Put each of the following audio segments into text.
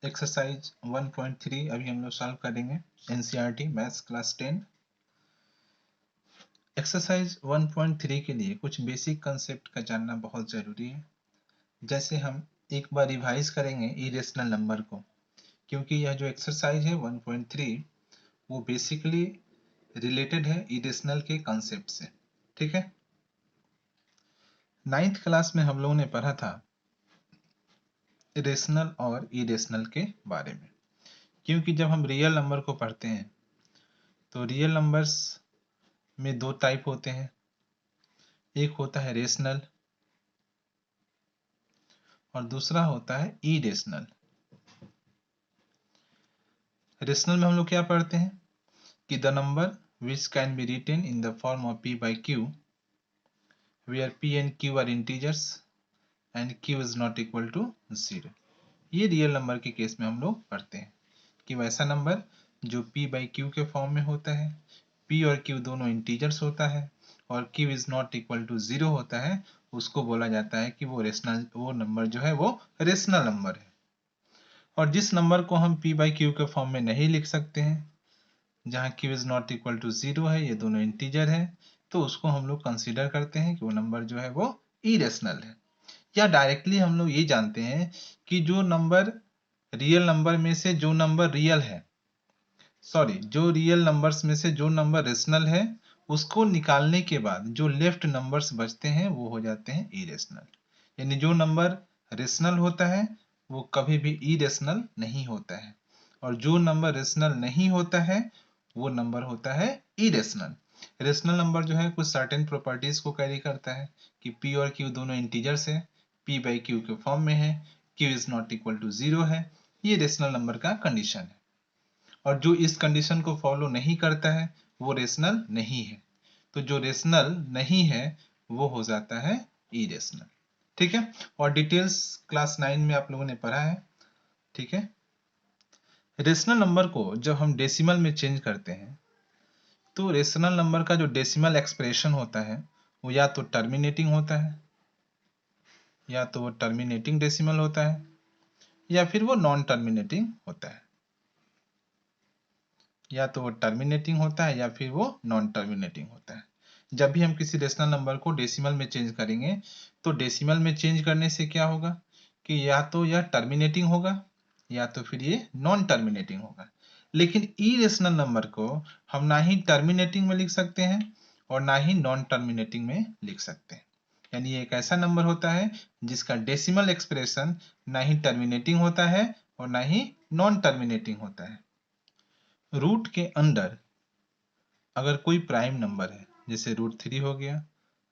Exercise 1.3 अभी हम लोग सॉल्व करेंगे एनसीईआरटी मैथ्स क्लास 10। एक्सरसाइज 1.3 के लिए कुछ बेसिक कंसेप्ट का जानना बहुत ज़रूरी है। जैसे हम एक बार रिवाइज करेंगे इरेशनल नंबर को, क्योंकि यह जो एक्सरसाइज है 1.3 वो बेसिकली रिलेटेड है इरेशनल के कंसेप्ट से। ठीक है, 9th क्लास में हम लोगों ने पढ़ा था रेशनल और इरेशनल के बारे में। क्योंकि जब हम रियल नंबर को पढ़ते हैं तो रियल नंबर्स में दो टाइप होते हैं, एक होता है रेशनल और दूसरा होता है इरेशनल। रेशनल में हम लोग क्या पढ़ते हैं कि the number which can be written in the form of p by q where p and q are integers and q is not equal to 0। ये रियल नंबर के केस में हम लोग पढ़ते हैं कि वैसा नंबर जो p by q के फॉर्म में होता है, p और q दोनों इंटीजर्स होता है और q is not equal to 0 होता है, उसको बोला जाता है कि वो नंबर जो है वो रेशनल नंबर है। और जिस नंबर को हम p by q के फॉर्म में नहीं लिख सकते हैं, जहाँ q is not equal to 0 है, ये दोनों इंटीजर है, तो उसको हम लोग कंसीडर करते हैं कि वो नंबर जो है वो इरेशनल है। या डायरेक्टली हम लोग ये जानते हैं कि जो नंबर रियल नंबर में से जो नंबर रियल है, जो रियल नंबर्स में से जो नंबर रेशनल है, उसको निकालने के बाद जो लेफ्ट नंबर्स बचते हैं वो हो जाते हैं इरेशनल। यानी जो नंबर रेशनल होता है वो कभी भी इरेशनल नहीं होता है, और जो नंबर रेशनल नहीं होता है वो नंबर होता है इरेशनल। रेशनल नंबर जो है कुछ सर्टेन प्रॉपर्टीज को कैरी करता है कि p और q दोनों इंटीजर्स है, p by q के फॉर्म में है, q is not equal to 0 है, ये रेशनल नंबर का कंडीशन है। और जो इस कंडीशन को फॉलो नहीं करता है वो रेशनल नहीं है। तो जो रेशनल नहीं है वो हो जाता है इरेशनल। ठीक है, और डिटेल्स क्लास 9 में आप लोगों ने पढ़ा है। ठीक है, रेशनल नंबर को जब हम डेसिमल में चेंज करते हैं तो रेशनल नंबर का जो डेसिमल एक्सप्रेशन होता है वो या तो टर्मिनेटिंग होता है, या तो वो टर्मिनेटिंग डेसिमल होता है, या फिर वो नॉन टर्मिनेटिंग होता है। या तो वो टर्मिनेटिंग होता है या फिर वो नॉन टर्मिनेटिंग होता है। जब भी हम किसी रेशनल नंबर को डेसिमल में चेंज करेंगे तो डेसिमल में चेंज करने से क्या होगा कि या तो यह टर्मिनेटिंग होगा या तो फिर ये नॉन टर्मिनेटिंग होगा। लेकिन इरेशनल नंबर को हम ना ही टर्मिनेटिंग में लिख सकते हैं और ना ही नॉन टर्मिनेटिंग में लिख सकते हैं। यानी एक ऐसा नंबर होता है जिसका डेसिमल एक्सप्रेशन ना ही टर्मिनेटिंग होता है और ना ही नॉन टर्मिनेटिंग होता है। रूट के अंदर अगर कोई प्राइम नंबर है, जैसे √3 हो गया,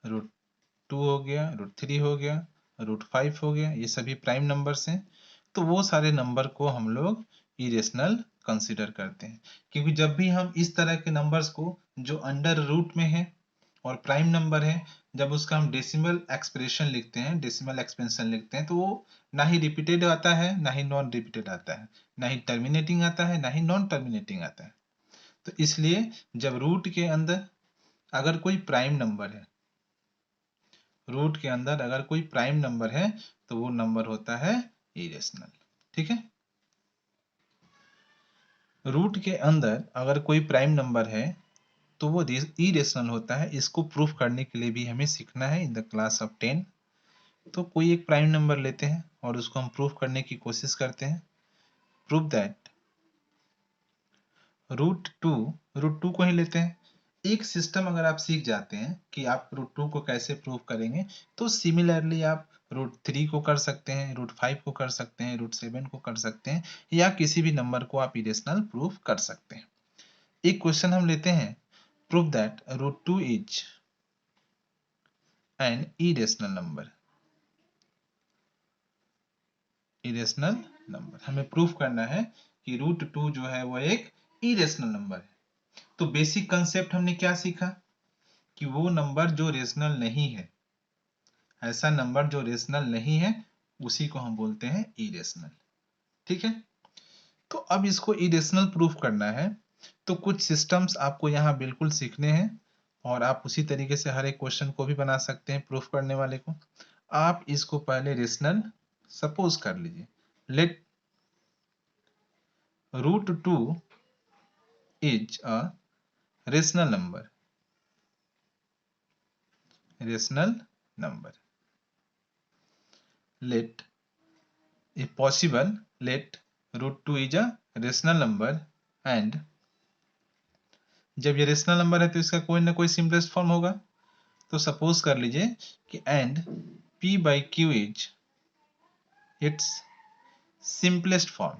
√2 हो गया, √3 हो गया, √5 हो गया, ये सभी प्राइम नंबर्स हैं, तो वो सारे नंबर को हम लोग इरेशनल कंसीडर करते हैं। क्योंकि जब भी हम इस तरह के नंबर्स को जो अंडर रूट में है और प्राइम नंबर है, जब उसका हम डेसिमल एक्सप्रेशन लिखते हैं, डेसिमल एक्सपेंशन लिखते हैं, तो वो ना ही रिपीटेड आता है ना ही नॉन रिपीटेड आता है, ना ही टर्मिनेटिंग आता है ना ही नॉन टर्मिनेटिंग आता है। तो इसलिए जब रूट के अंदर अगर कोई प्राइम नंबर है, रूट के अंदर अगर कोई प्राइम नंबर है तो वो नंबर होता है इरेशनल। ठीक है, रूट के अंदर अगर कोई प्राइम नंबर है तो वो इरेशनल होता है। इसको प्रूफ करने के लिए भी हमें सीखना है इन द क्लास ऑफ 10। तो कोई एक प्राइम नंबर लेते हैं और उसको हम प्रूफ करने की कोशिश करते हैं। प्रूफ दैट √2 को ही लेते हैं। एक सिस्टम अगर आप सीख जाते हैं कि आप √2 को कैसे प्रूव करेंगे, तो सिमिलरली आप √3 को कर सकते हैं, √5 को कर सकते हैं, √7 को कर सकते हैं, या किसी भी नंबर को आप इरेशनल प्रूफ कर सकते हैं। एक क्वेश्चन हम लेते हैं, prove that √2 is an irrational number. Irrational number हमें प्रूफ करना है कि √2 जो है वो एक इरेशनल नंबर है। तो बेसिक कंसेप्ट हमने क्या सीखा कि वो नंबर जो रेशनल नहीं है, ऐसा नंबर जो रेशनल नहीं है, उसी को हम बोलते हैं इरेशनल। ठीक है, तो अब इसको इरेशनल प्रूफ करना है तो कुछ सिस्टम्स आपको यहाँ बिल्कुल सीखने हैं, और आप उसी तरीके से हर एक क्वेश्चन को भी बना सकते हैं प्रूफ करने वाले को। आप इसको पहले रेशनल सपोज कर लीजिए, late root 2 is a rational number. Rational number. Let if possible, let root 2 is a rational number and जब ये रेशनल नंबर है तो इसका कोई ना कोई सिंपलेस्ट फॉर्म होगा। तो सपोज कर लीजिए कि and p by Q is it's simplest form.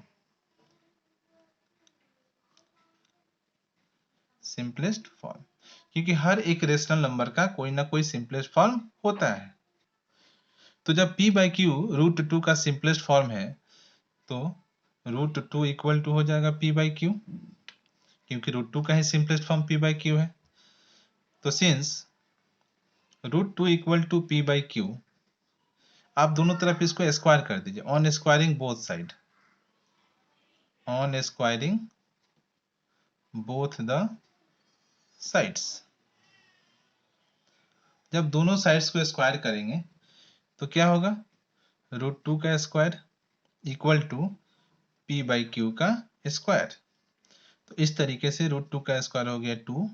Simplest form क्योंकि हर एक रेशनल नंबर का कोई ना कोई सिंपलेस्ट फॉर्म होता है। तो जब p बाई क्यू रूट 2 का सिंपलेस्ट फॉर्म है तो रूट 2 इक्वल टू हो जाएगा p बाई क्यू, क्योंकि रूट 2 का ही simplest form p by Q है। तो since root 2 equal to p by Q, आप दोनों तरफ इसको स्क्वायर कर दीजिए on squaring both side, on squaring both the sides. जब दोनों साइड्स को स्क्वायर करेंगे तो क्या होगा, रूट 2 का square equal to p by q का स्क्वायर। तो इस तरीके से रूट 2 का स्क्वायर हो गया 2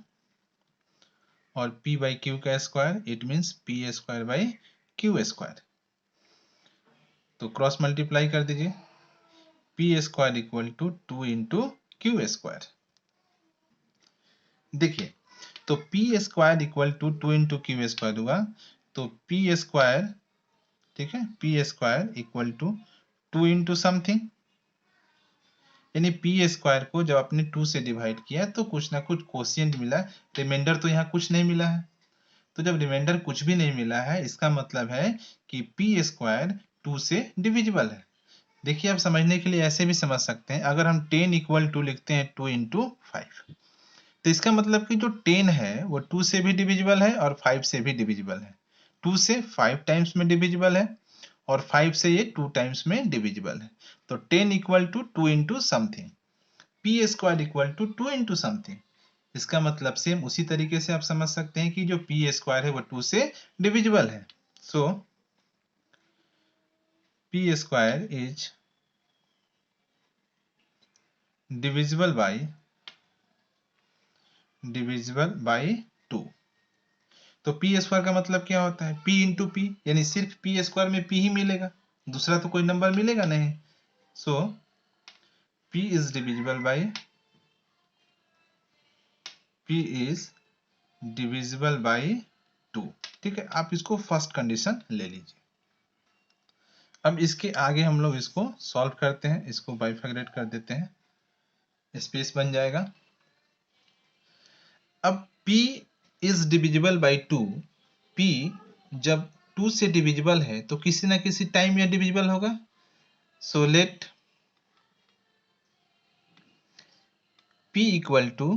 और p बाई क्यू का square, it means p square by q square. तो क्रॉस मल्टीप्लाई कर दीजिए, p square equal to 2 into Q square. देखिए तो p square equal to 2 into Q square हुआ, तो p स्क्वायर, ठीक है, p square equal to 2 into something, यानी p स्क्वायर को जब आपने 2 से डिवाइड किया तो कुछ ना कुछ कोशिएंट मिला, रिमाइंडर तो यहाँ कुछ नहीं मिला है। तो जब रिमाइंडर कुछ भी नहीं मिला है इसका मतलब है कि p स्क्वायर 2 से डिविजिबल है। देखिए आप समझने के लिए ऐसे भी समझ सकते हैं, अगर हम 10 इक्वल टू लिखते हैं 2 इंटू 5, तो इसका मतलब कि जो 10 है वो 2 से भी डिविजिबल है और 5 से भी डिविजिबल है। 2 से 5 टाइम्स में डिविजिबल है और 5 से ये 2 टाइम्स में डिविजिबल है। तो 10 equal to 2 into something, p square equal to 2 into something. इसका मतलब सेम उसी तरीके से आप समझ सकते हैं कि जो p स्क्वायर है वो 2 से डिविजिबल है। सो p square is divisible by 2। तो p स्क्वायर का मतलब क्या होता है, p इंटू पी, यानी सिर्फ p स्क्वायर में p ही मिलेगा, दूसरा तो कोई नंबर मिलेगा नहीं। सो p is divisible by, p is divisible by 2। ठीक है, आप इसको फर्स्ट कंडीशन ले लीजिए। अब इसके आगे हम लोग इसको सॉल्व करते हैं, इसको बाइफैक्टरेट कर देते हैं, स्पेस बन जाएगा। अब p is divisible by 2, p जब 2 से डिविजिबल है तो किसी ना किसी टाइम यह डिविजिबल होगा। So let p equal to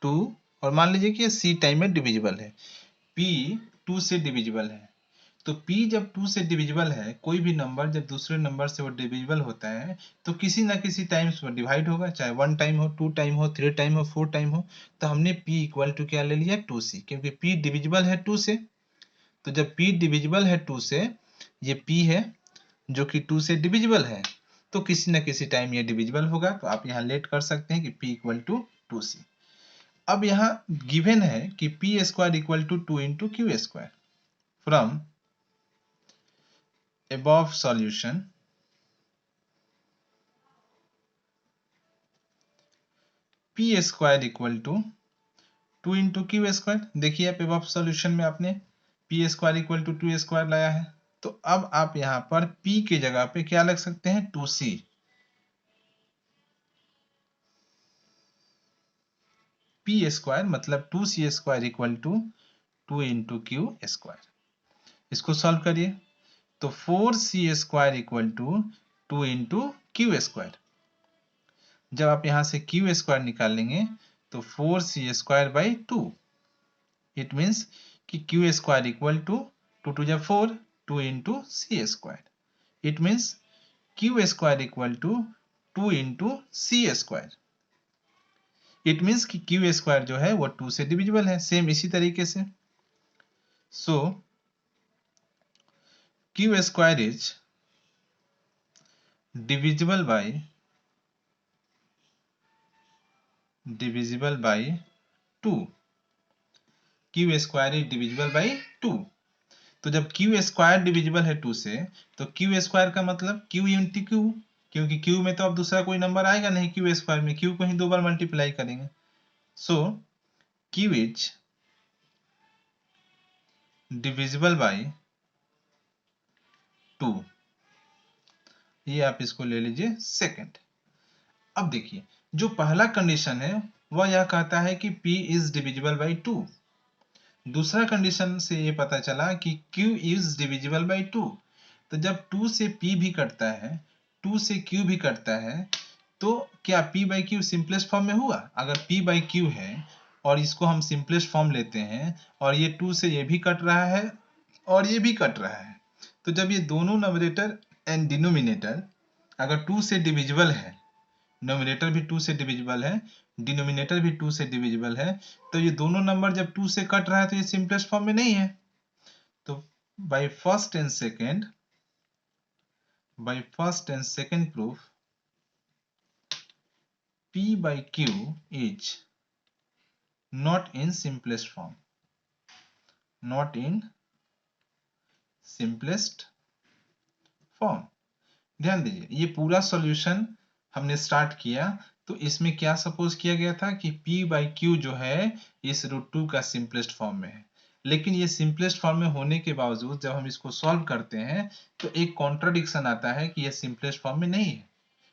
2 और मान लीजिए कि c टाइम में डिविजिबल है, p 2 से डिविजिबल है। तो p जब 2 से डिविजिबल है, कोई भी नंबर जब दूसरे नंबर से वो डिविजिबल होता है तो किसी ना किसी टाइम्स वो डिवाइड होगा, चाहे 1 टाइम हो, 2 टाइम हो, 3 टाइम हो, 4 टाइम हो। तो हमने p इक्वल टू क्या ले लिया, 2c, क्योंकि p डिविजिबल है 2 से। तो जब p डिविजिबल है 2 से, ये p है जो कि 2 से डिविजिबल है, तो किसी न किसी टाइम ये डिविजिबल होगा। तो आप यहाँ लेट कर सकते हैं कि p इक्वल टू 2c। अब यहाँ गिवन है कि p square equal to 2 into Q square. From above solution, p square equal to 2 into Q square. देखिए आप above सॉल्यूशन में आपने p square equal to 2 square लाया है, तो अब आप यहाँ पर p के जगह पे क्या लग सकते हैं, 2c। p स्क्वायर मतलब 2c square equal to 2 into Q square. इसको सॉल्व करिए तो 4c square equal to 2 into Q square. जब आप यहां से क्यू स्क्वायर निकालेंगे तो 4c square by 2, it means कि Q square equal to 2 two जा 4, 2 into C square. It means Q square equal to 2 into C square. It means कि Q square जो है वो 2 से डिविजिबल है, सेम इसी तरीके से। So Q square is divisible by divisible by 2, Q square is divisible by 2। तो जब क्यू स्क्वायर डिविजिबल है 2 से, तो क्यू स्क्वायर का मतलब क्यू इंटू क्यू, क्योंकि क्यू में तो अब दूसरा कोई नंबर आएगा नहीं, क्यू स्क्वायर में क्यू को ही 2 बार मल्टीप्लाई करेंगे। सो क्यू इज डिविजिबल बाई 2, ये आप इसको ले लीजिए सेकंड। अब देखिए जो पहला कंडीशन है वह यह कहता है कि p इज डिविजिबल बाई 2। दूसरा कंडीशन से ये पता चला कि q इज डिविजिबल बाई 2। तो जब 2 से p भी कटता है, 2 से q भी कटता है, तो क्या p by q simplest form में हुआ? अगर p बाई q है और इसको हम सिंपलेस्ट फॉर्म लेते हैं और ये 2 से ये भी कट रहा है और ये भी कट रहा है, तो जब ये दोनों नोमिनेटर एंड डिनोमिनेटर अगर 2 से डिविजिबल है, नोमिनेटर भी 2 से डिविजिबल है, डिनोमिनेटर भी 2 से डिविजिबल है, तो ये दोनों नंबर जब 2 से कट रहा है तो ये सिंपलेस्ट फॉर्म में नहीं है। तो by first and second proof p by q is not in simplest form, not in simplest form। ध्यान दीजिए ये पूरा सॉल्यूशन हमने स्टार्ट किया तो इसमें क्या सपोज किया गया था कि p बाई q जो है इस √2 का सिंपलेस्ट फॉर्म में है, लेकिन ये सिंपलेस्ट फॉर्म में होने के बावजूद जब हम इसको सॉल्व करते हैं तो एक कॉन्ट्राडिक्शन आता है कि यह सिंपलेस्ट फॉर्म में नहीं है।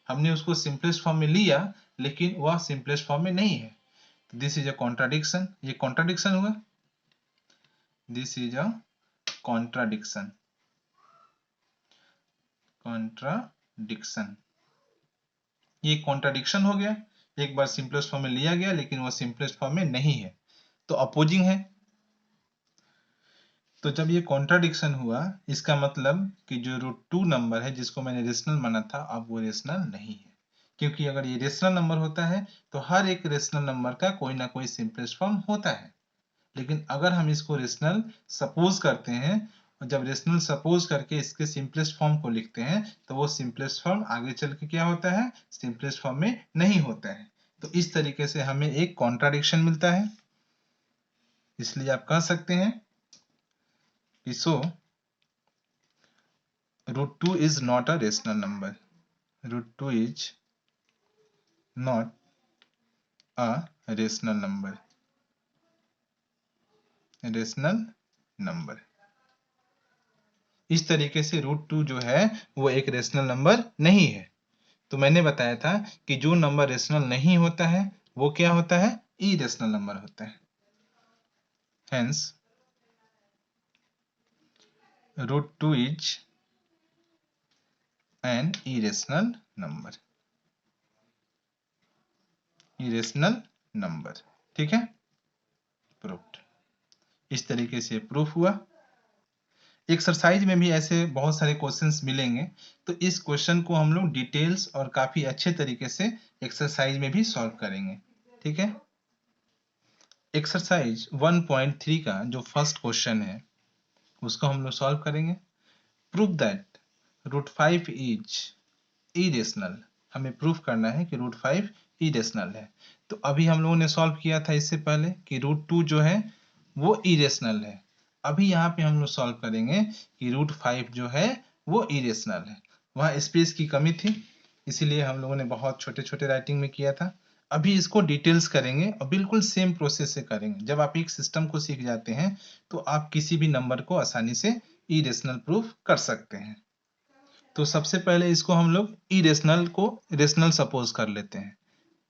हमने उसको सिंपलेस्ट फॉर्म में लिया लेकिन वह सिंपलेस्ट फॉर्म में नहीं है, दिस इज अ कॉन्ट्राडिक्शन। ये कॉन्ट्राडिक्शन हुआ, this is a contradiction, contradiction, ये कॉन्ट्राडिक्शन हो गया। एक बार सिंपलेस्ट फॉर्म में लिया गया लेकिन वो सिंपलेस्ट फॉर्म में नहीं है, तो अपोजिंग है। तो जब ये कॉन्ट्राडिक्शन हुआ इसका मतलब कि जो √2 नंबर है जिसको मैंने रेशनल माना था अब वो रेशनल नहीं है, क्योंकि अगर ये रेशनल नंबर होता है तो हर एक रेशनल नंबर का कोई ना कोई सिंपलेस्ट फॉर्म होता है। लेकिन अगर हम इसको रेशनल सपोज करते हैं और जब रेशनल सपोज करके इसके सिंपलेस्ट फॉर्म को लिखते हैं तो वो सिंपलेस्ट फॉर्म आगे चल के क्या होता है, सिंपलेस्ट फॉर्म में नहीं होता है। तो इस तरीके से हमें एक कॉन्ट्राडिक्शन मिलता है। इसलिए आप कह सकते हैं कि सो √2 is not a rational number, √2 is not a rational number, rational number। इस तरीके से √2 जो है वो एक रेशनल नंबर नहीं है। तो मैंने बताया था कि जो नंबर रेशनल नहीं होता है वो क्या होता है, इरेशनल नंबर होता है। Hence √2 is an irrational number, irrational number. ठीक है, प्रूफ्ड। इस तरीके से प्रूफ हुआ। एक्सरसाइज में भी ऐसे बहुत सारे क्वेश्चंस मिलेंगे, तो इस क्वेश्चन को हम लोग डिटेल्स और काफी अच्छे तरीके से एक्सरसाइज में भी सॉल्व करेंगे। ठीक है, एक्सरसाइज 1.3 का जो फर्स्ट क्वेश्चन है उसको हम लोग सॉल्व करेंगे। Prove that √5 is irrational. हमें प्रूफ करना है कि √5 इरेशनल है। तो अभी हम लोगों ने सॉल्व किया था इससे पहले कि √2 जो है वो इरेशनल है। अभी यहाँ पे हम लोग सॉल्व करेंगे कि √5 जो है वो इरेशनल है। वहाँ स्पेस की कमी थी इसीलिए हम लोगों ने बहुत छोटे छोटे राइटिंग में किया था। अभी इसको डिटेल्स करेंगे और बिल्कुल सेम प्रोसेस से करेंगे। जब आप एक सिस्टम को सीख जाते हैं तो आप किसी भी नंबर को आसानी से इरेशनल प्रूफ कर सकते हैं। तो सबसे पहले इसको हम लोग इरेशनल को रेशनल सपोज कर लेते हैं।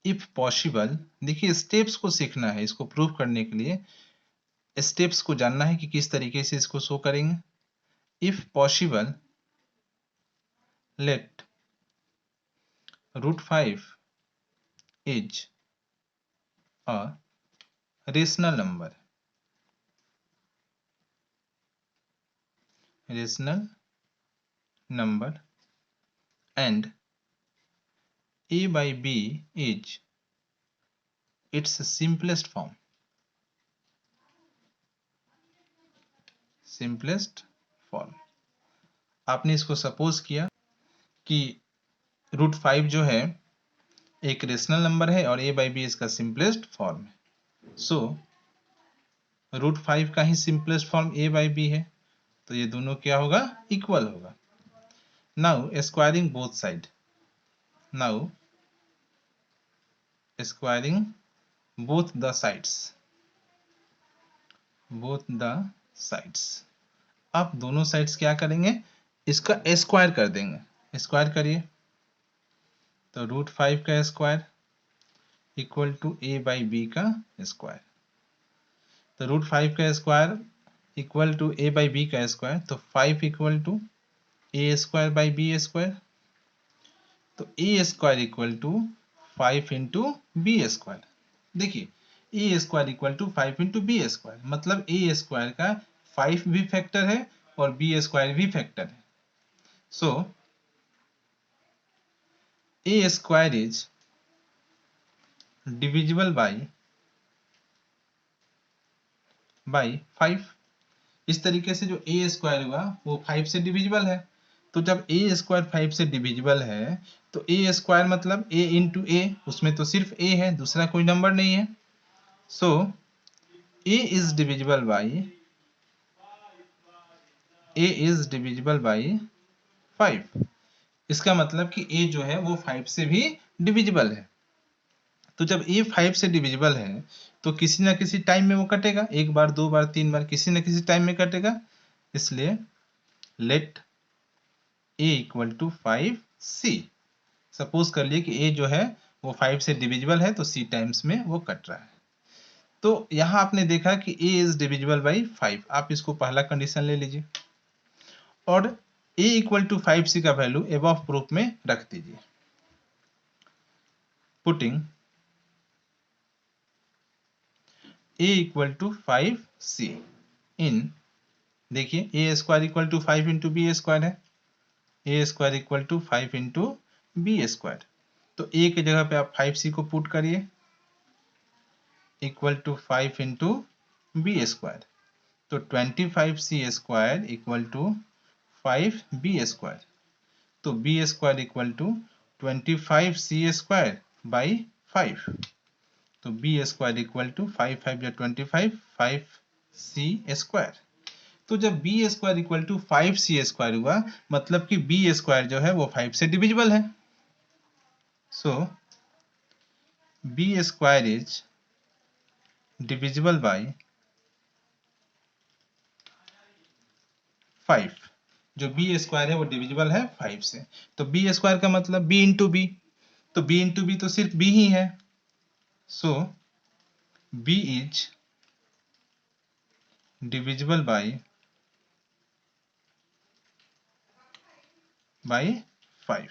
इफ पॉसिबल, देखिए स्टेप्स को सीखना है इसको प्रूव करने के लिए, स्टेप्स को जानना है कि किस तरीके से इसको शो करेंगे। If possible let √5 is a rational number, rational number and a by b is its simplest form, simplest form। आपने इसको सपोज किया कि √5 जो है एक रेशनल नंबर है और a बाई बी इसका सिंपलेस्ट फॉर्म है। सो √5 का ही simplest form a by B है, तो ये दोनों क्या होगा, इक्वल होगा। Now squaring both side, now squaring both the sides, आप दोनों साइड्स क्या करेंगे, इसका स्क्वायर कर देंगे। स्क्वायर करिए, तो √5 का square equal to a by b का स्क्वायर। तो √5 का square equal to a by b का स्क्वायर, तो 5 equal to a square by b square. तो a square equal to 5 into b square. देखिए a square equal to 5 into b square, मतलब a square का 5 भी factor है और B square भी फैक्टर है। सो a square is divisible by 5। इस तरीके से जो a स्क्वायर हुआ वो 5 से डिविजिबल है, तो जब a स्क्वायर 5 से डिविजिबल है तो a स्क्वायर मतलब a इंटू a, उसमें तो सिर्फ a है, दूसरा कोई नंबर नहीं है। सो a इज डिविजिबल बाई 5। इसका मतलब कि a जो है वो 5 से भी डिविजिबल है। तो जब a 5 से डिविजिबल है तो किसी ना किसी टाइम में वो कटेगा, एक बार, दो बार, तीन बार, किसी ना किसी टाइम में कटेगा। इसलिए let a equal to 5c। Suppose कर लिए कि a जो है वो 5 से डिविजिबल है, तो c टाइम्स में वो कट रहा है। तो यहां आपने देखा कि a इज डिविजिबल बाई 5, आप इसको पहला कंडीशन ले लीजिए और a इक्वल टू 5c का वैल्यू एबव प्रूफ में रख दीजिए। Putting a equal to 5c in, देखिए a square equal to 5 into b square है, a square equal to 5 into b square. तो a की जगह पे आप 5c को पुट करिए equal to 5 into b square, तो 25c square equal to 5b square. तो b square equal to 25c square by 5, तो b स्क्वायर इक्वल टू 5 5 या 25, 5c स्क्वायर। तो जब b square equal to 5c square हुआ, मतलब कि b स्क्वायर जो है वो 5 से डिविजिबल है। सो b square is divisible by 5। जो b स्क्वायर है वो डिविजिबल है 5 से, तो b स्क्वायर का मतलब b इंटू बी, तो b इंटू बी तो सिर्फ b ही है। सो b इज डिविजिबल बाई 5।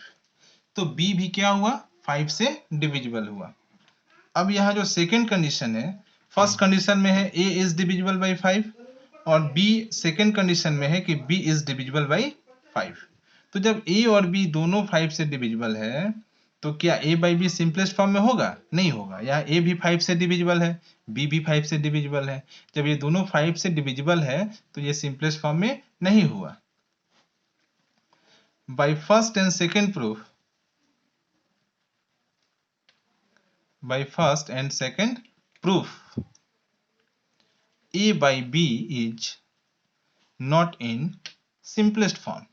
तो b भी क्या हुआ, 5 से डिविजिबल हुआ। अब यहाँ जो सेकेंड कंडीशन है, फर्स्ट कंडीशन में है a इज डिविजिबल बाई 5 और b सेकेंड कंडीशन में है कि b इज डिविजिबल बाई 5। तो जब a और b दोनों 5 से डिविजिबल है तो क्या a by b simplest form में होगा, नहीं होगा। यहाँ a भी 5 से डिविजिबल है, b भी 5 से डिविजिबल है। जब ये दोनों 5 से डिविजिबल है तो ये सिंपलेस्ट फॉर्म में नहीं हुआ। By first and second proof, by first and second proof, a by b is not in simplest form.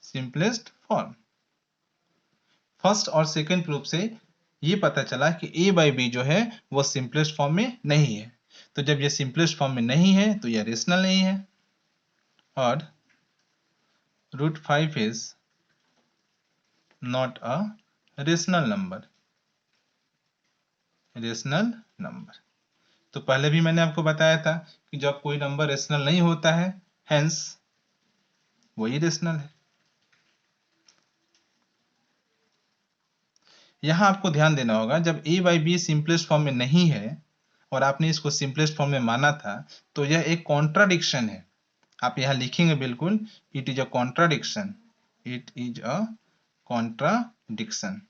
simplest form, first और सेकेंड प्रूफ से ये पता चला कि a by b जो है वो सिंपलेस्ट फॉर्म में नहीं है। तो जब ये सिंपलेस्ट फॉर्म में नहीं है तो यह रेशनल नहीं है और √5 is not a rational number। Rational number, तो पहले भी मैंने आपको बताया था कि जब कोई नंबर रेशनल नहीं होता है, हेंस वही रेशनल है। यहां आपको ध्यान देना होगा, जब a by b simplest form में नहीं है और आपने इसको सिंपलेस्ट फॉर्म में माना था, तो यह एक कॉन्ट्राडिक्शन है। आप यहां लिखेंगे बिल्कुल, it is a contradiction, it is a contradiction.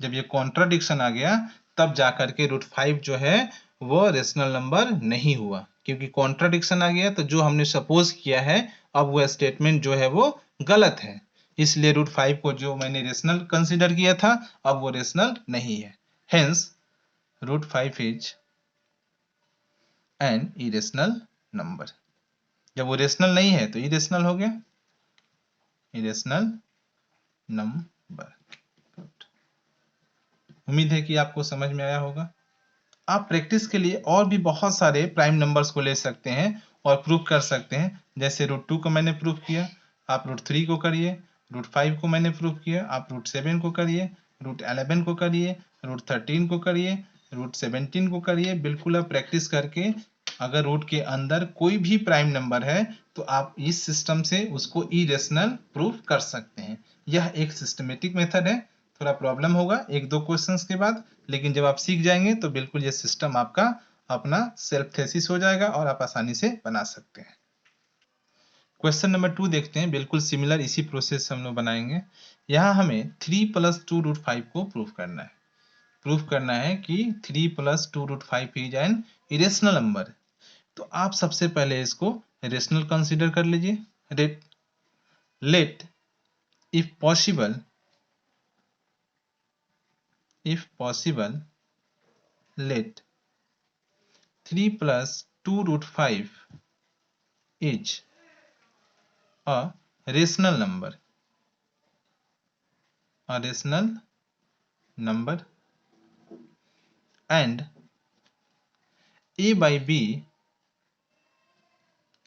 जब ये कॉन्ट्राडिक्शन आ गया तब जाकर के √5 जो है वो रेशनल नंबर नहीं हुआ, क्योंकि कॉन्ट्राडिक्शन आ गया, तो जो हमने सपोज किया है अब वो स्टेटमेंट जो है वो गलत है, इसलिए √5 को जो मैंने रेशनल कंसीडर किया था अब वो रेशनल नहीं है। Hence √5 is an irrational number. जब वो रेशनल नहीं है तो इरेशनल हो गया, इरेशनल नंबर। उम्मीद है कि आपको समझ में आया होगा। आप प्रैक्टिस के लिए और भी बहुत सारे प्राइम नंबर्स को ले सकते हैं और प्रूव कर सकते हैं। जैसे √2 को मैंने प्रूव किया, आप √3 को करिए, √5 को मैंने प्रूव किया, आप √7 को करिए, √11 को करिए, √13 को करिए, √17 को करिए। बिल्कुल आप प्रैक्टिस करके अगर रूट के अंदर कोई भी प्राइम नंबर है तो आप इस सिस्टम से उसको इरेशनल प्रूव कर सकते हैं। यह एक सिस्टमेटिक मेथड है, थोड़ा प्रॉब्लम होगा एक दो क्वेश्चंस के बाद, लेकिन जब आप सीख जाएंगे तो बिल्कुल ये सिस्टम आपका अपना सेल्फ थेसिस हो जाएगा और आप आसानी से बना सकते हैं। क्वेश्चन नंबर 2 देखते हैं, बिल्कुल सिमिलर इसी प्रोसेस से हम लोग बनाएंगे। यहाँ हमें 3 + 2 √5 को प्रूव करना है। प्रूव करना है कि 3 + 2 √5 इज एन इरेशनल नंबर। तो आप सबसे पहले इसको रेशनल कंसीडर कर लीजिए। Let if possible let 3 + 2 √5 is a rational number, and a by b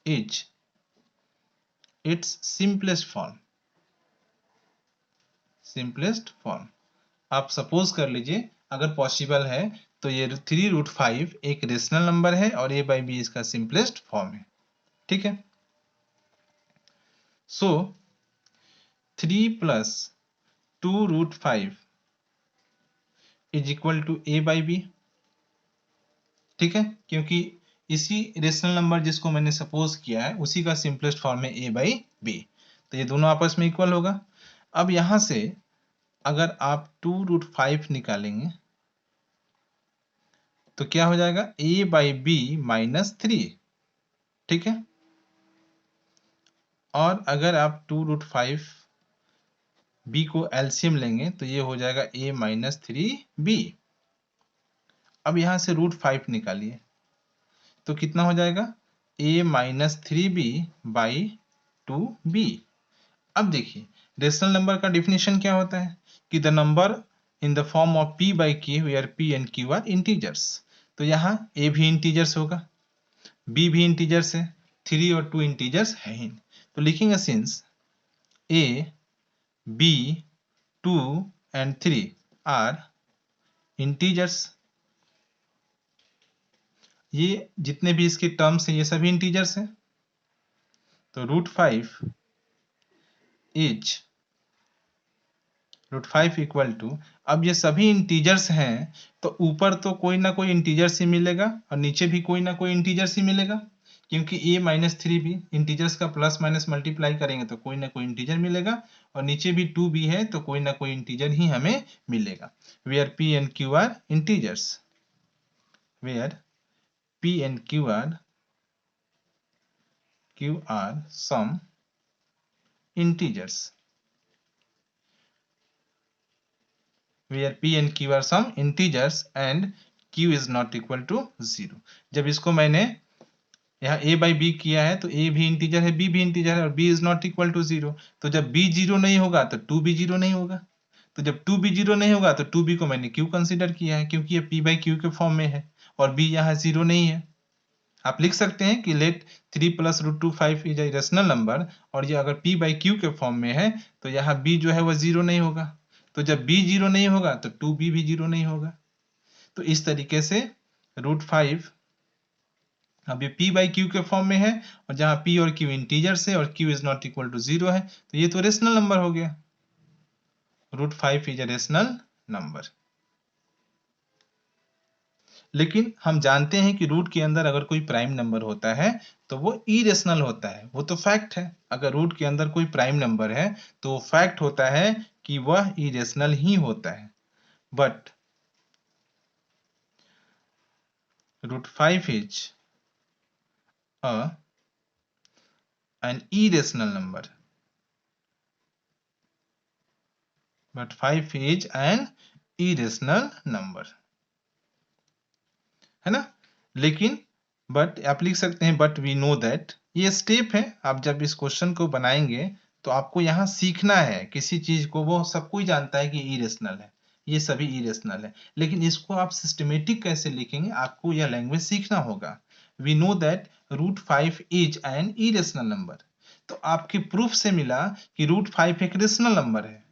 is its simplest form। आप सपोज कर लीजिए अगर पॉसिबल है तो ये 3 √5 एक रेशनल नंबर है और a by b इसका सिंपलेस्ट फॉर्म है। ठीक है, so 3 + 2 √5 is equal to a by b। ठीक है, क्योंकि इसी रेशनल नंबर जिसको मैंने सपोज किया है उसी का सिंपलेस्ट फॉर्म है a by b, तो ये दोनों आपस में इक्वल होगा। अब यहां से अगर आप 2 √5 निकालेंगे तो क्या हो जाएगा, a by b -3। ठीक है, और अगर आप 2 √5 b को एलसीएम लेंगे तो ये हो जाएगा a -3b। अब यहां से √5 निकालिए तो कितना हो जाएगा, a -3b by 2b। अब देखिए रेशनल नंबर का डिफिनेशन क्या होता है कि the number in the form of p by q where p and q are integers. तो यहाँ a भी इंटीजर्स होगा, b भी इंटीजर्स है, 3 और 2 इंटीजर्स है ही। तो लिखेंगे since a b 2 and 3 are integers, ये जितने भी इसके टर्म्स हैं ये सभी इंटीजर्स हैं। तो √5 इज √5 इक्वल टू, अब ये सभी इंटीजर्स हैं तो ऊपर तो कोई ना कोई इंटीजर्स ही मिलेगा और नीचे भी कोई ना कोई इंटीजर्स ही मिलेगा, क्योंकि a -3b इंटीजर्स का प्लस माइनस मल्टीप्लाई करेंगे तो कोई ना कोई इंटीजर मिलेगा और नीचे भी 2b है तो कोई ना कोई इंटीजर ही हमें मिलेगा। Where p and q are integers, where p and q are some integers, where p and q are some integers and q is not equal to 0। जब इसको मैंने यहाँ a by b किया है तो a भी इंटीजर है, b भी इंटीजर है और b is not equal to 0। तो जब b 0 नहीं होगा तो 2b 0 नहीं होगा, तो जब 2b 0 नहीं होगा तो 2b को मैंने q कंसीडर किया है क्योंकि ये p by q के फॉर्म में है और b यहाँ 0 नहीं है। आप लिख सकते हैं कि let 3 + √25 is a rational number, और ये अगर p by q के फॉर्म में है तो यहाँ b जो है वह 0 नहीं होगा, तो जब b 0 नहीं होगा तो 2b भी 0 नहीं होगा। तो इस तरीके से √5 अब ये p by q के फॉर्म में है और जहां p और q इंटीजर्स है और q is not equal to 0 है तो ये तो रेशनल नंबर हो गया। √5 इज ए रेशनल नंबर। लेकिन हम जानते हैं कि रूट के अंदर अगर कोई प्राइम नंबर होता है तो वो इरेशनल होता है, वो तो फैक्ट है। अगर रूट के अंदर कोई प्राइम नंबर है तो वो फैक्ट होता है कि वह इरेशनल ही होता है। But √5 is an irrational number, but 5 is an irrational number, है ना। लेकिन बट आप लिख सकते हैं बट वी नो दैट, ये स्टेप है। आप जब इस क्वेश्चन को बनाएंगे तो आपको यहाँ सीखना है किसी चीज को। वो सब कोई जानता है कि इरेशनल है, ये सभी इरेशनल है, लेकिन इसको आप सिस्टमेटिक कैसे लिखेंगे, आपको यह लैंग्वेज सीखना होगा। We know that √5 is an irrational number. तो आपके प्रूफ से मिला कि √5 एक रेशनल नंबर है,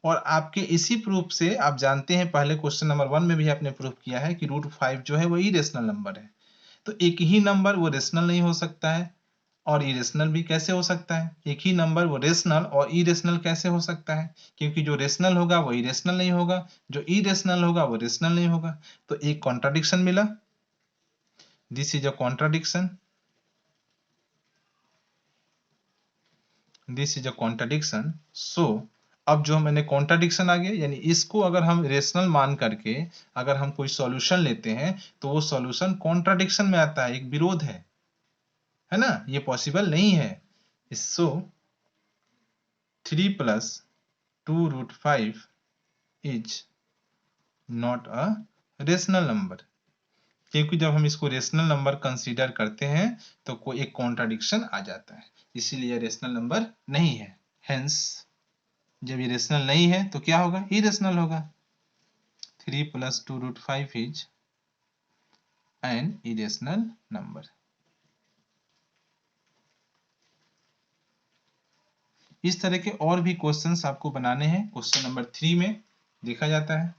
और आपके इसी प्रूफ से आप जानते हैं, पहले क्वेश्चन नंबर 1 में भी आपने प्रूफ किया है कि √5 जो है वो इरेशनल नंबर है। तो एक ही नंबर वो रेशनल नहीं हो सकता है, और इरेशनल भी कैसे हो सकता है? एक ही नंबर वो रेशनल और इरेशनल कैसे हो सकता है? क्योंकि जो रेशनल होगा वो इरेशनल नहीं होगा, जो इरेशनल होगा वो रेशनल नहीं होगा। तो एक कॉन्ट्राडिक्शन मिला, this is a contradiction, this is a contradiction. So अब जो मैंने कॉन्ट्राडिक्शन आ गया, यानी इसको अगर हम रेशनल मान करके अगर हम कोई सॉल्यूशन लेते हैं तो वो सॉल्यूशन कॉन्ट्राडिक्शन में आता है, एक विरोध है ना, ये पॉसिबल नहीं है। So 3 + 2√5 is not a rational number, क्योंकि जब हम इसको रेशनल नंबर कंसीडर करते हैं तो कोई एक कॉन्ट्राडिक्शन आ जाता है, इसीलिए रेशनल नंबर नहीं है। हेंस जब ये रेशनल नहीं है तो क्या होगा? इरेशनल होगा। 3 + 2√5 इज एन इरेशनल नंबर। इस तरह के और भी क्वेश्चंस आपको बनाने हैं। क्वेश्चन नंबर 3 में देखा जाता है।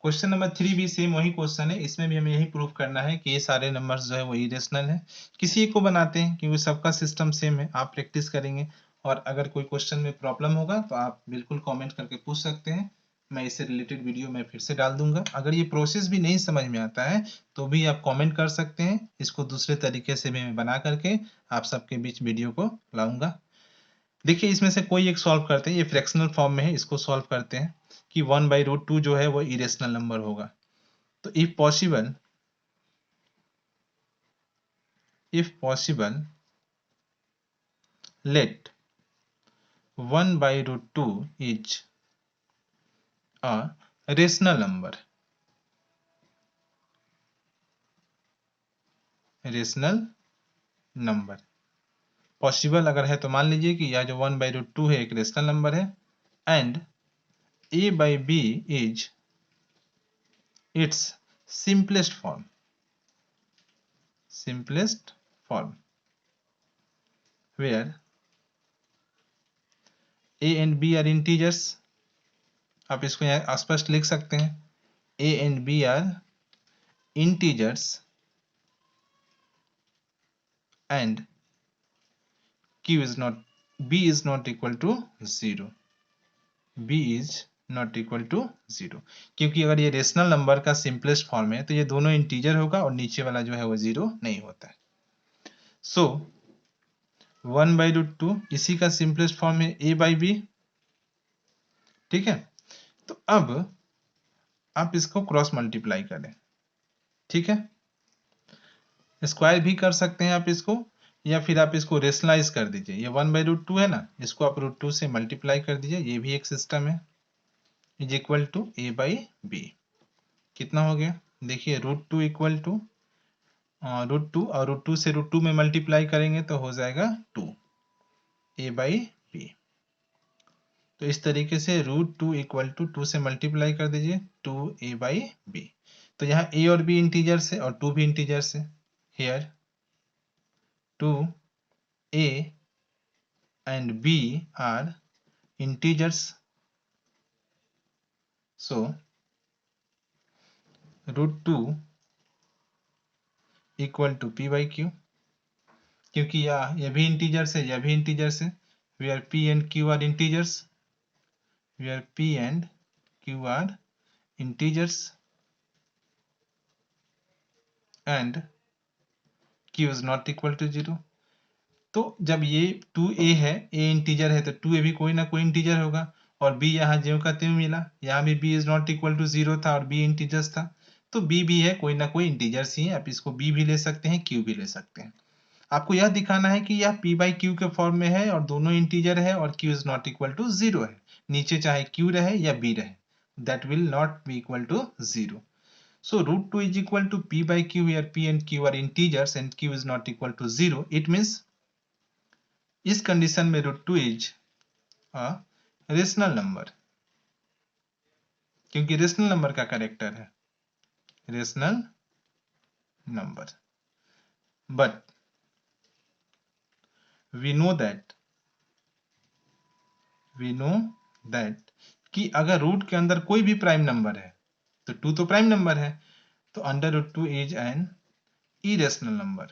क्वेश्चन नंबर 3 भी सेम वही क्वेश्चन है, इसमें भी हमें यही प्रूफ करना है कि ये सारे नंबर्स जो है वो इरेशनल है। किसी एक को बनाते हैं क्योंकि सबका सिस्टम सेम है, आप प्रैक्टिस करेंगे, और अगर कोई क्वेश्चन में प्रॉब्लम होगा तो आप बिल्कुल कमेंट करके पूछ सकते हैं, मैं इससे रिलेटेड वीडियो मैं फिर से डाल दूंगा। अगर ये प्रोसेस भी नहीं समझ में आता है तो भी आप कमेंट कर सकते हैं, इसको दूसरे तरीके से भी मैं बना करके आप सबके बीच वीडियो को लाऊंगा। देखिए इसमें से कोई एक सॉल्व करते हैं, ये फ्रैक्शनल फॉर्म में है, इसको सॉल्व करते हैं कि 1/√2 जो है वो इरेशनल नंबर होगा। तो if possible let 1/√2 is a rational number, rational number possible अगर है तो मान लीजिए कि यह जो 1/√2 है एक रेशनल नंबर है, and a/b is it's simplest form, where a and b are integers। आप इसको यहाँ स्पष्ट लिख सकते हैं, a and b are integers and b is not equal to 0, b is not equal to 0, क्योंकि अगर ये रेशनल नंबर का सिंपलेस्ट फॉर्म है तो ये दोनों इंटीजर होगा और नीचे वाला जो है वो 0 नहीं होता है। सो 1/√2 इसी का सिंपलेस्ट फॉर्म है a/b, ठीक है। तो अब आप इसको क्रॉस मल्टीप्लाई करें, ठीक है, स्क्वायर भी कर सकते हैं आप इसको, या फिर आप इसको रेशनलाइज कर दीजिए। ये 1/√2 है ना, इसको आप √2 से मल्टीप्लाई कर दीजिए, ये भी एक सिस्टम है, इज इक्वल टू a/b। कितना हो गया? देखिए √2 इक्वल टू √2 और √2 से √2 में मल्टीप्लाई करेंगे तो हो जाएगा 2 a/b। तो इस तरीके से √2 इक्वल टू 2 से मल्टीप्लाई कर दीजिए 2 a/b। तो यहाँ a और b इंटीजर्स है और 2 भी इंटीजर्स है। Here 2a and b are integers, so √2 equal to p/q, क्योंकि यह भी इंटीजर्स है, यह भी इंटीजर्स है, where p and q are integers, where p and q are integers and q is not equal to 0। तो जब ये 2a है, a इंटीजर है तो 2a भी कोई ना कोई इंटीजर होगा, और b यहाँ ज्यों का त्यों मिला, यहाँ भी b is not equal to 0 था और b इंटीजर्स था, तो b भी है, कोई ना कोई इंटीजर्स ही है, आप इसको b भी ले सकते हैं, q भी ले सकते हैं। आपको यह दिखाना है कि यह p by q के फॉर्म में है और दोनों इंटीजर है और q is not equal to 0 है। नीचे चाहे q रहे या b रहे, that will not be equal to 0. So root 2 is equal to p by q, where p and q are integers and q is not equal to 0. It means इस condition में root 2 is a rational number, क्योंकि rational number का character है rational number. But we know that कि अगर root के अंदर कोई भी प्राइम नंबर है तो 2 तो प्राइम नंबर है, तो under root 2 is an irrational number.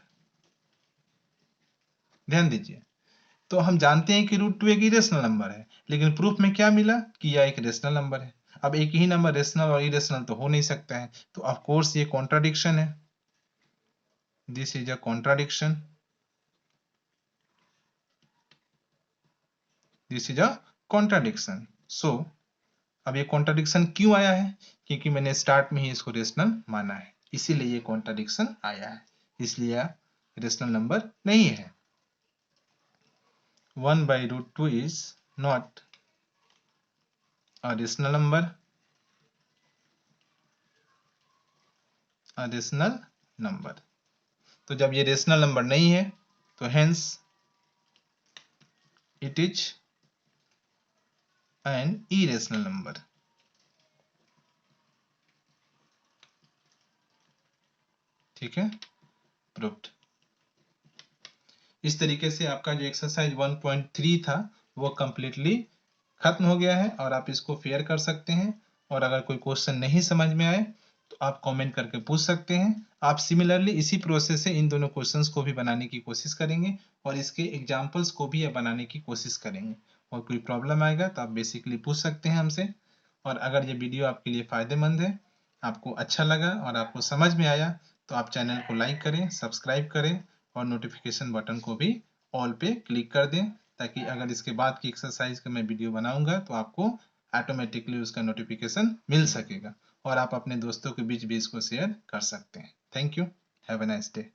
ध्यान दीजिए, तो हम जानते हैं कि रूट 2 एक इरेशनल नंबर है, लेकिन प्रूफ में क्या मिला कि यह एक रेशनल नंबर है। अब एक ही नंबर रेशनल और इरेशनल तो हो नहीं सकता है, तो ऑफ कोर्स ये कॉन्ट्राडिक्शन है। This is a contradiction, this is a contradiction. So अब ये कॉन्ट्राडिक्शन क्यों आया है? क्योंकि मैंने स्टार्ट में ही इसको रेशनल माना है, इसीलिए ये कॉन्ट्राडिक्शन आया है, इसलिए यह रेशनल नंबर नहीं है। 1 by root 2 is not a rational number, a rational number। तो जब ये रेशनल नंबर नहीं है तो hence it is an irrational number. ठीक है, प्रूव्ड। इस तरीके से आपका जो एक्सरसाइज 1.3 था वो कंप्लीटली खत्म हो गया है और आप इसको फेयर कर सकते हैं। और अगर कोई क्वेश्चन नहीं समझ में आए तो आप कमेंट करके पूछ सकते हैं। आप सिमिलरली इसी प्रोसेस से इन दोनों क्वेश्चंस को भी बनाने की कोशिश करेंगे और इसके एग्जांपल्स को भी बनाने की कोशिश करेंगे। और कोई प्रॉब्लम आएगा तो आप बेसिकली पूछ सकते हैं हमसे। और अगर ये वीडियो आपके लिए फायदेमंद है, आपको अच्छा लगा और आपको समझ में आया, तो आप चैनल को लाइक करें, सब्सक्राइब करें और नोटिफिकेशन बटन को भी ऑल पे क्लिक कर दें, ताकि अगर इसके बाद की एक्सरसाइज का मैं वीडियो बनाऊंगा तो आपको ऑटोमेटिकली उसका नोटिफिकेशन मिल सकेगा और आप अपने दोस्तों के बीच भी इसको शेयर कर सकते हैं। Thank you, have a nice day.